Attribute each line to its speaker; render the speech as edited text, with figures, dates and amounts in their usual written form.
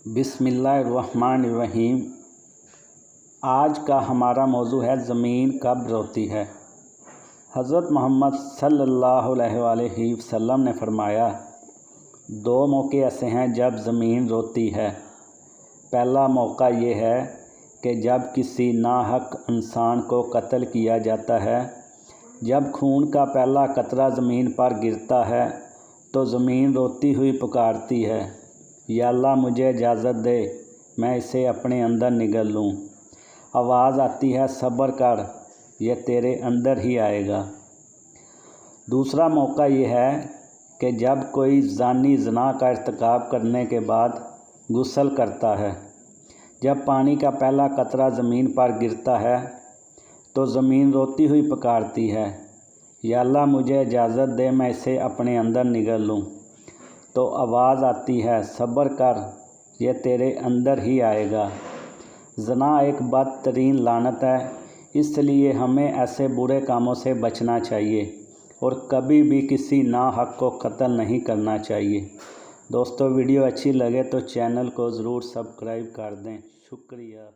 Speaker 1: बिस्मिल्लाहिर्रहमानिर्रहीम। आज का हमारा मौजू है ज़मीन कब रोती है। हज़रत मोहम्मद सल्लल्लाहु अलैहि वसल्लम ने फरमाया, दो मौके ऐसे हैं जब ज़मीन रोती है। पहला मौका ये है कि जब किसी नाहक इंसान को कत्ल किया जाता है। जब खून का पहला कतरा ज़मीन पर गिरता है तो ज़मीन रोती हुई पुकारती है, या अल्लाह मुझे इजाज़त दे, मैं इसे अपने अंदर निगल लूँ। आवाज़ आती है, सब्र कर, ये तेरे अंदर ही आएगा। दूसरा मौका ये है कि जब कोई ज़ानी ज़िना का इर्तिकाब करने के बाद गुस्ल करता है। जब पानी का पहला कतरा ज़मीन पर गिरता है तो ज़मीन रोती हुई पुकारती है, या अल्लाह मुझे इजाज़त दे, मैं इसे अपने अंदर निगल लूँ। तो आवाज़ आती है, सब्र कर, ये तेरे अंदर ही आएगा। ज़िना एक बदतरीन लानत है, इसलिए हमें ऐसे बुरे कामों से बचना चाहिए और कभी भी किसी नाहक को कत्ल नहीं करना चाहिए। दोस्तों, वीडियो अच्छी लगे तो चैनल को ज़रूर सब्सक्राइब कर दें। शुक्रिया।